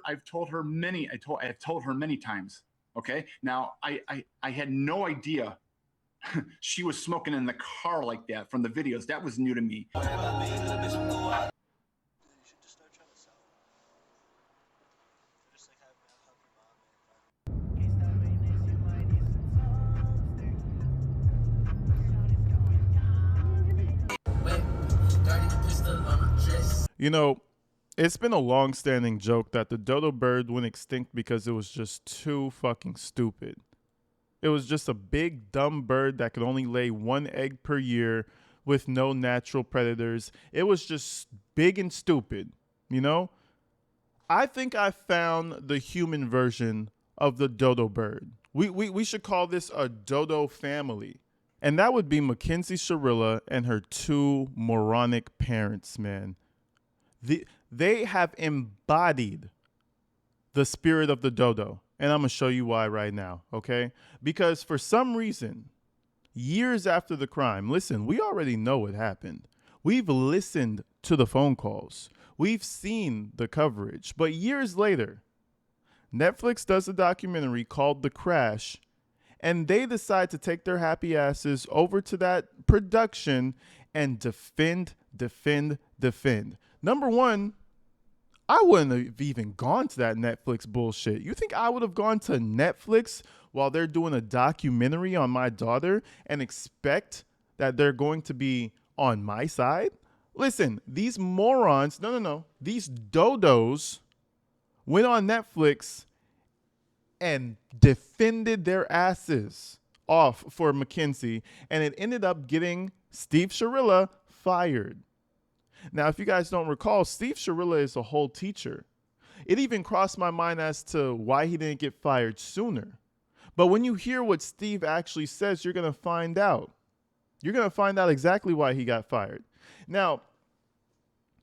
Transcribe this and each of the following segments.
I've told her many times. Okay. Now I had no idea she was smoking in the car like that from the videos. That was new to me. You know, it's been a long-standing joke that the dodo bird went extinct because it was just too fucking stupid. It was just a big, dumb bird that could only lay one egg per year with no natural predators. It was just big and stupid, you know? I think I found the human version of the dodo bird. We should call this a dodo family. And that would be Mackenzie Shirilla and her two moronic parents, man. They have embodied the spirit of the dodo. And I'm going to show you why right now, okay? Because for some reason, years after the crime, listen, we already know what happened. We've listened to the phone calls. We've seen the coverage. But years later, Netflix does a documentary called The Crash, and they decide to take their happy asses over to that production and defend. Number one, I wouldn't have even gone to that Netflix bullshit. You think I would have gone to Netflix while they're doing a documentary on my daughter and expect that they're going to be on my side? Listen, these morons, no, these dodos went on Netflix and defended their asses off for Mackenzie, and it ended up getting Steve Sharilla fired. Now, if you guys don't recall, Steve Sharilla is a whole teacher. It even crossed my mind as to why he didn't get fired sooner. But when you hear what Steve actually says, you're going to find out. You're going to find out exactly why he got fired. Now,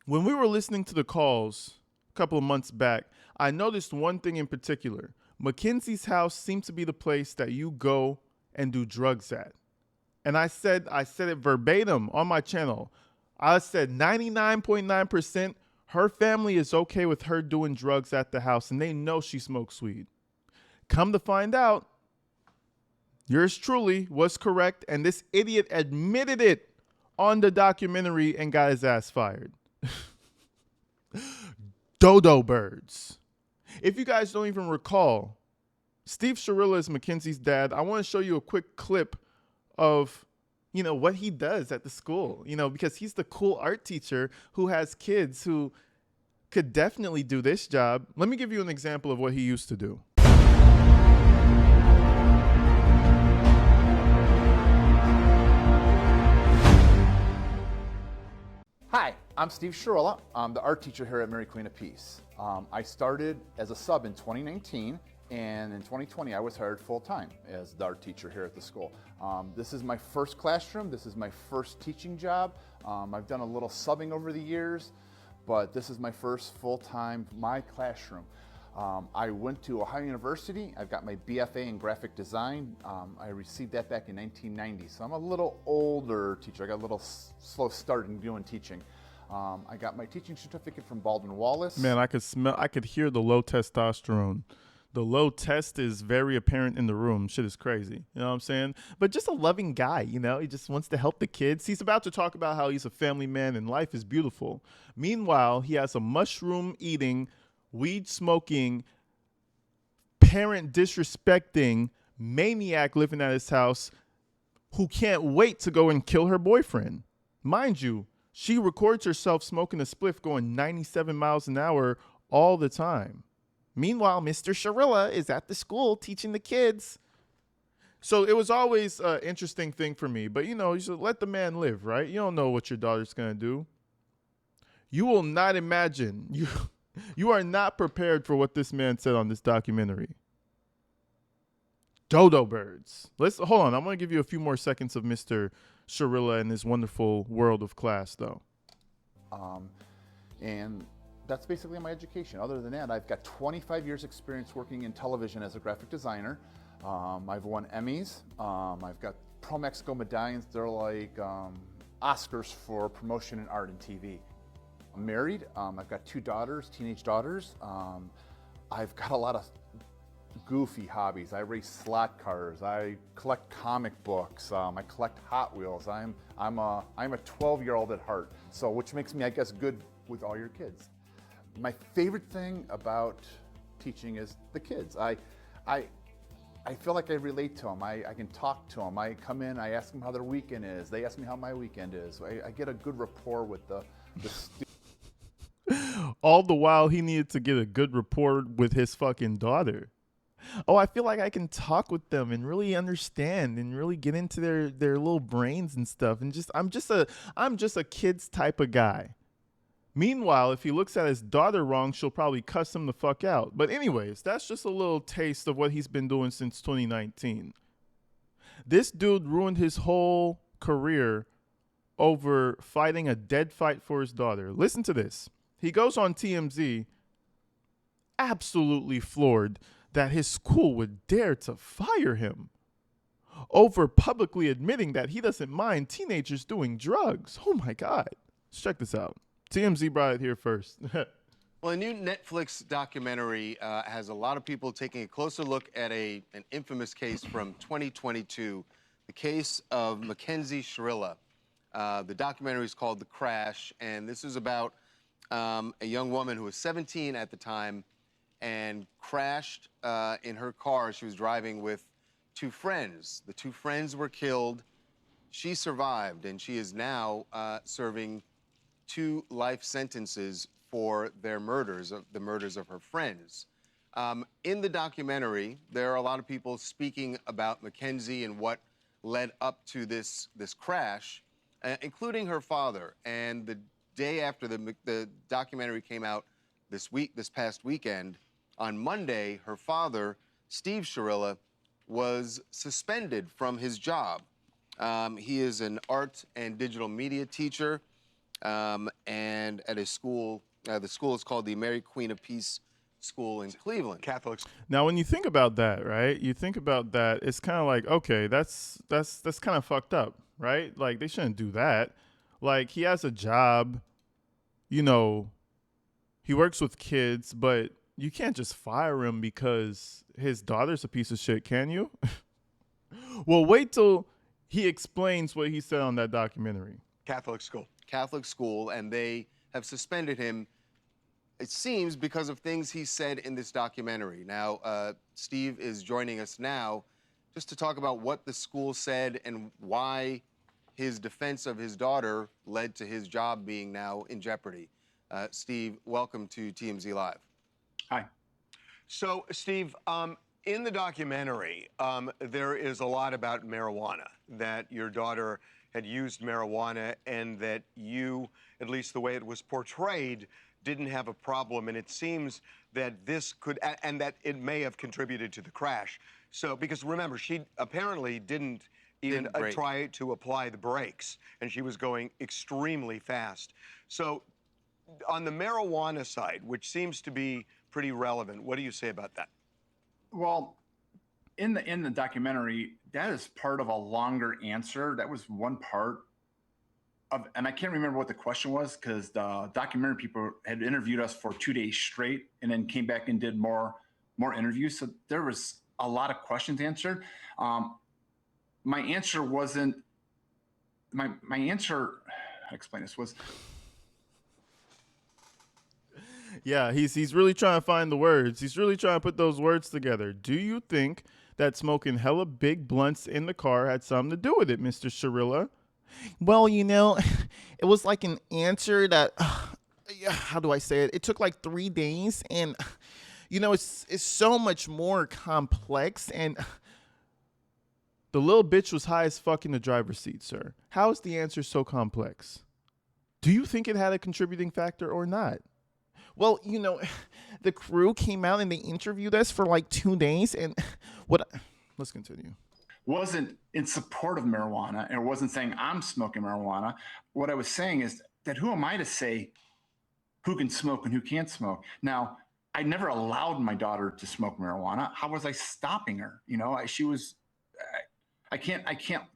when we were listening to the calls a couple of months back, I noticed one thing in particular. Mackenzie's house seemed to be the place that you go and do drugs at. And I said it verbatim on my channel. I said 99.9% her family is okay with her doing drugs at the house, and they know she smokes weed. Come to find out, yours truly was correct, and this idiot admitted it on the documentary and got his ass fired. Dodo birds. If you guys don't even recall, Steve Sharilla is Mackenzie's dad. I want to show you a quick clip of what he does at the school, because he's the cool art teacher who has kids who could definitely do this job. Let me give you an example of what he used to do. Hi, I'm Steve Shirilla. I'm the art teacher here at Mary Queen of Peace. I started as a sub in 2019, and in 2020 I was hired full-time as the art teacher here at the school. This is my first classroom. This is my first teaching job. I've done a little subbing over the years, but this is my first full-time, my classroom. I went to Ohio University. I've got my BFA in graphic design. I received that back in 1990, so I'm a little older teacher. I got a little slow start in doing teaching. I got my teaching certificate from Baldwin Wallace. Man, I could hear the low testosterone. The low test is very apparent in the room. Shit is crazy. You know what I'm saying? But just a loving guy, he just wants to help the kids. He's about to talk about how he's a family man and life is beautiful. Meanwhile, he has a mushroom eating, weed smoking, parent disrespecting maniac living at his house who can't wait to go and kill her boyfriend. Mind you, she records herself smoking a spliff going 97 miles an hour all the time. Meanwhile, Mr. Sharilla is at the school teaching the kids. So it was always an interesting thing for me. But, you should let the man live, right? You don't know what your daughter's going to do. You will not imagine. You are not prepared for what this man said on this documentary. Dodo birds. Hold on. I'm going to give you a few more seconds of Mr. Sharilla and his wonderful world of class, though. And that's basically my education. Other than that, I've got 25 years experience working in television as a graphic designer. I've won Emmys. I've got Pro Mexico medallions. They're like Oscars for promotion in art and TV. I'm married. I've got 2 daughters, teenage daughters. I've got a lot of goofy hobbies. I race slot cars. I collect comic books. I collect Hot Wheels. I'm a 12-year-old at heart. So, which makes me, I guess, good with all your kids. My favorite thing about teaching is the kids. I feel like I relate to them. I can talk to them. I come in, I ask them how their weekend is. They ask me how my weekend is. I get a good rapport with the students. All the while he needed to get a good rapport with his fucking daughter. Oh, I feel like I can talk with them and really understand and really get into their little brains and stuff. And I'm just a kid's type of guy. Meanwhile, if he looks at his daughter wrong, she'll probably cuss him the fuck out. But anyways, that's just a little taste of what he's been doing since 2019. This dude ruined his whole career over fighting a dead fight for his daughter. Listen to this. He goes on TMZ, absolutely floored that his school would dare to fire him over publicly admitting that he doesn't mind teenagers doing drugs. Oh my God. Let's check this out. TMZ brought it here first. Well, a new Netflix documentary has a lot of people taking a closer look at an infamous case from 2022, the case of Mackenzie Shirilla. The documentary is called The Crash, and this is about a young woman who was 17 at the time and crashed in her car. She was driving with two friends. The two friends were killed. She survived, and she is now serving 2 life sentences for their murders, the murders of her friends. In the documentary, there are a lot of people speaking about Mackenzie and what led up to this crash, including her father. And the day after the documentary came out this past weekend, on Monday, her father, Steve Sharilla, was suspended from his job. He is an art and digital media teacher, and at his school, the school is called the Mary Queen of Peace School in Cleveland. Catholics. Now, when you think about that, right? You think about that, it's kind of like, okay, that's kind of fucked up, right? Like, they shouldn't do that. Like, he has a job, you know, he works with kids, but you can't just fire him because his daughter's a piece of shit, can you? Well, wait till he explains what he said on that documentary. Catholic school, and they have suspended him, it seems, because of things he said in this documentary. Now, Steve is joining us now just to talk about what the school said and why his defense of his daughter led to his job being now in jeopardy. Steve, welcome to TMZ Live. Hi. So, Steve, in the documentary, there is a lot about marijuana, that your daughter had used marijuana and that you, at least the way it was portrayed, didn't have a problem. And it seems that this could, and that it may have contributed to the crash. So, because remember, she apparently didn't even try to apply the brakes, and she was going extremely fast. So, on the marijuana side, which seems to be pretty relevant, what do you say about that? Well, in the documentary, that is part of a longer answer. That was one part of, and I can't remember what the question was because the documentary people had interviewed us for 2 days straight and then came back and did more interviews. So there was a lot of questions answered. My answer wasn't my answer. How to explain this was. Yeah, he's really trying to find the words. He's really trying to put those words together. Do you think that smoking hella big blunts in the car had something to do with it, Mr. Sharilla? Well, you know, it was like an answer that, how do I say it? It took like 3 days, and, you know, it's so much more complex, and the little bitch was high as fuck in the driver's seat, sir. How is the answer so complex? Do you think it had a contributing factor or not? Well, you know, the crew came out and they interviewed us for like 2 days, and let's continue. Wasn't in support of marijuana, and it wasn't saying I'm smoking marijuana. What I was saying is that who am I to say who can smoke and who can't smoke? Now, I never allowed my daughter to smoke marijuana. How was I stopping her? You know,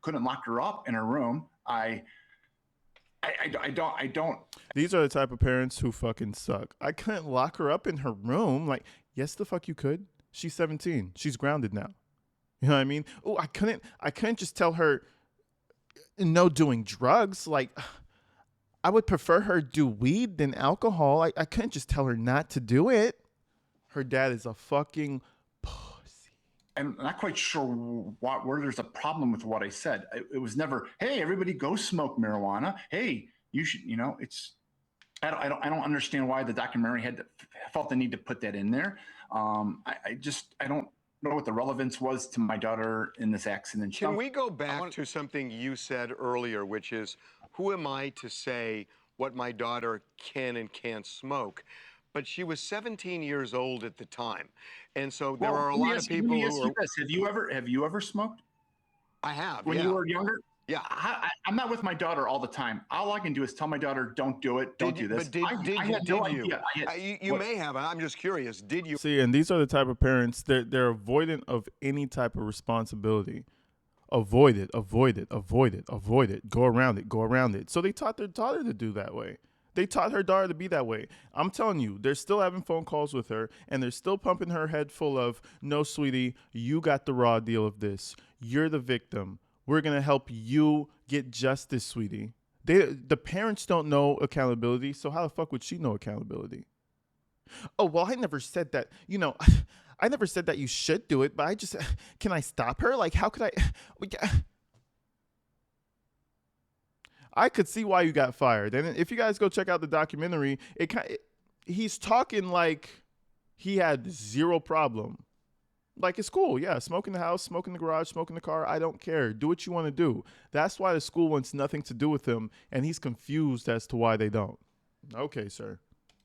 couldn't lock her up in her room. I don't. These are the type of parents who fucking suck. I couldn't lock her up in her room. Like, yes, the fuck you could. She's 17. She's grounded now. You know what I mean? Oh, I couldn't just tell her no doing drugs. Like, I would prefer her do weed than alcohol. I couldn't just tell her not to do it. Her dad is a fucking pussy. I'm not quite sure where there's a problem with what I said. It was never, hey, everybody go smoke marijuana. Hey, you should, it's, I don't understand why the documentary felt the need to put that in there. I don't know what the relevance was to my daughter in this accident. Can we go back to something you said earlier, which is, who am I to say what my daughter can and can't smoke? But she was 17 years old at the time. And so there are a lot of people who are... Have you ever smoked? I have, when you were younger? Yeah. I'm not with my daughter all the time. All I can do is tell my daughter, don't do it, don't do this. But I had no idea. You may have. I'm just curious. Did you? See, and these are the type of parents, they're avoidant of any type of responsibility. Avoid it, avoid it, avoid it, avoid it. Go around it, go around it. So they taught their daughter to do that way. They taught her daughter to be that way. I'm telling you, they're still having phone calls with her, and they're still pumping her head full of, no, sweetie, you got the raw deal of this. You're the victim. We're going to help you get justice, sweetie. The parents don't know accountability, so how the fuck would she know accountability? Oh, well, I never said that, I never said that you should do it, but I just, can I stop her? Like, how could I? I could see why you got fired. And if you guys go check out the documentary, he's talking like he had zero problem. Like, it's cool. Yeah, smoke in the house, smoke in the garage, smoke in the car. I don't care. Do what you want to do. That's why the school wants nothing to do with him, and he's confused as to why they don't. Okay, sir.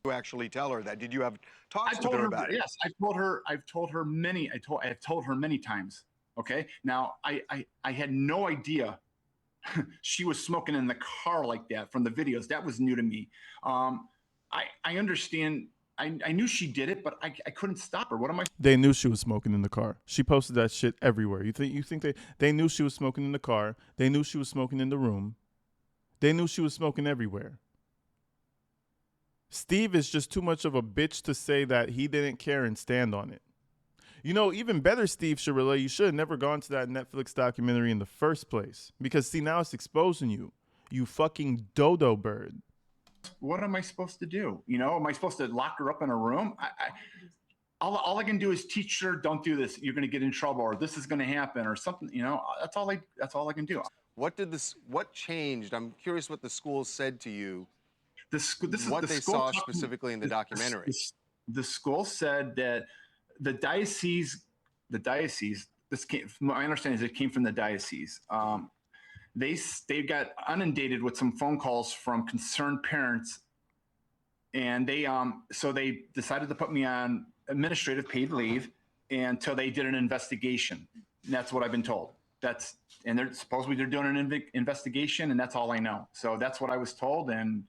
You actually tell her that? Did you have talks with her about it? Yes, I've told her many times. Okay. Now I had no idea she was smoking in the car like that from the videos. That was new to me. I understand. I knew she did it, but I couldn't stop her. What am I? They knew she was smoking in the car. She posted that shit everywhere. You think they knew she was smoking in the car? They knew she was smoking in the room. They knew she was smoking everywhere. Steve is just too much of a bitch to say that he didn't care and stand on it. Even better, Steve Shirilla, you should have never gone to that Netflix documentary in the first place. Because, see, now it's exposing you. You fucking dodo bird. What am I supposed to do? Am I supposed to lock her up in a room? All I can do is teach her, don't do this. You're going to get in trouble, or this is going to happen, or something. That's all I can do. What changed? I'm curious what the school said to you. What they saw specifically in the documentary. The school said that the diocese. My understanding is it came from the diocese. They got inundated with some phone calls from concerned parents, and so they decided to put me on administrative paid leave until they did an investigation. And that's what I've been told. They're supposedly doing an investigation, and that's all I know. So that's what I was told, and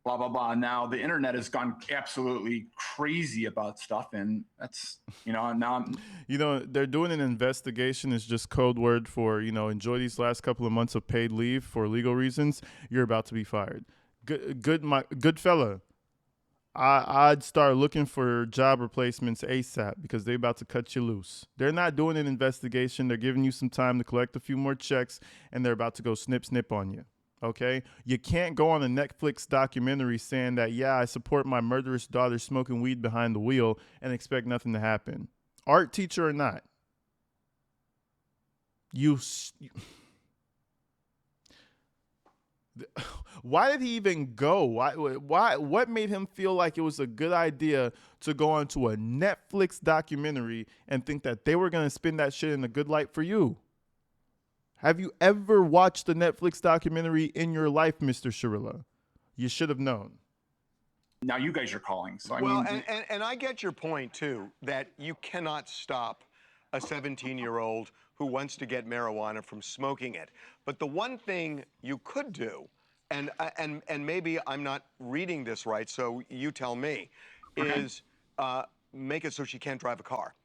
blah blah blah. Now the internet has gone absolutely crazy about stuff, and that's now they're doing an investigation is just code word for enjoy these last couple of months of paid leave for legal reasons. You're about to be fired. Good fella. I'd start looking for job replacements ASAP because they're about to cut you loose. They're not doing an investigation. They're giving you some time to collect a few more checks, and they're about to go snip on you. Okay, you can't go on a Netflix documentary saying that, yeah, I support my murderous daughter smoking weed behind the wheel and expect nothing to happen. Art teacher or not. Why did he even go? Why? What made him feel like it was a good idea to go onto a Netflix documentary and think that they were going to spin that shit in a good light for you? Have you ever watched the Netflix documentary in your life, Mr. Sharilla? You should have known. Now you guys are calling. So and I get your point, too, that you cannot stop a 17-year-old who wants to get marijuana from smoking it. But the one thing you could do, and maybe I'm not reading this right, so you tell me, is make it so she can't drive a car.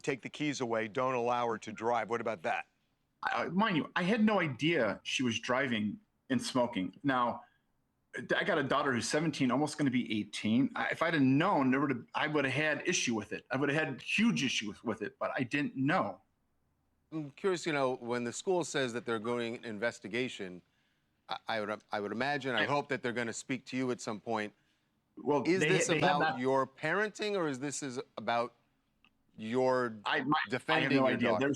Take the keys away. Don't allow her to drive. What about that? Mind you, I had no idea she was driving in smoking. Now, I got a daughter who's 17, almost going to be 18. If I'd have known, I would have had issue with it. I would have had huge issues with it, but I didn't know. I'm curious, when the school says that they're going an investigation, I would imagine, I hope that they're going to speak to you at some point. Well, Is this about not, your parenting, or is this about your defending I have no your idea. daughter?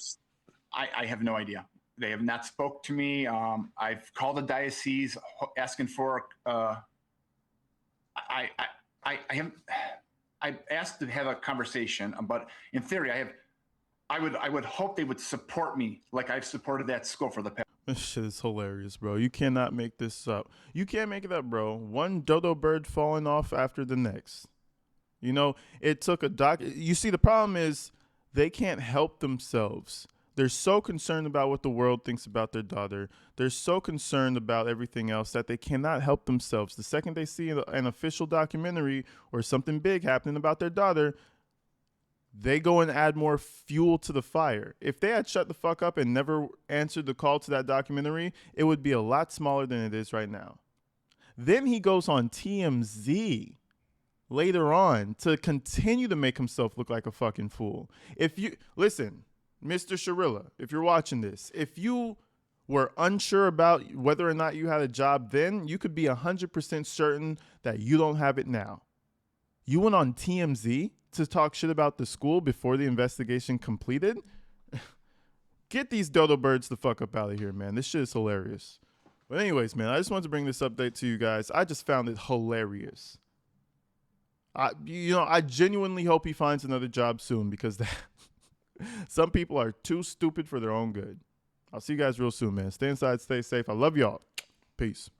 I have no idea. They have not spoke to me. I've called the diocese asking for. I asked to have a conversation, but in theory, I would hope they would support me like I've supported that school for the past. This shit is hilarious, bro. You cannot make this up. You can't make it up, bro. One dodo bird falling off after the next. It took a You see, the problem is they can't help themselves. They're so concerned about what the world thinks about their daughter. They're so concerned about everything else that they cannot help themselves. The second they see an official documentary or something big happening about their daughter, they go and add more fuel to the fire. If they had shut the fuck up and never answered the call to that documentary, it would be a lot smaller than it is right now. Then he goes on TMZ later on to continue to make himself look like a fucking fool. Listen, Mr. Shirilla, if you're watching this, if you were unsure about whether or not you had a job then, you could be 100% certain that you don't have it now. You went on TMZ to talk shit about the school before the investigation completed? Get these dodo birds the fuck up out of here, man. This shit is hilarious. But anyways, man, I just wanted to bring this update to you guys. I just found it hilarious. I genuinely hope he finds another job soon, because some people are too stupid for their own good. I'll see you guys real soon, man. Stay inside, stay safe. I love y'all. Peace.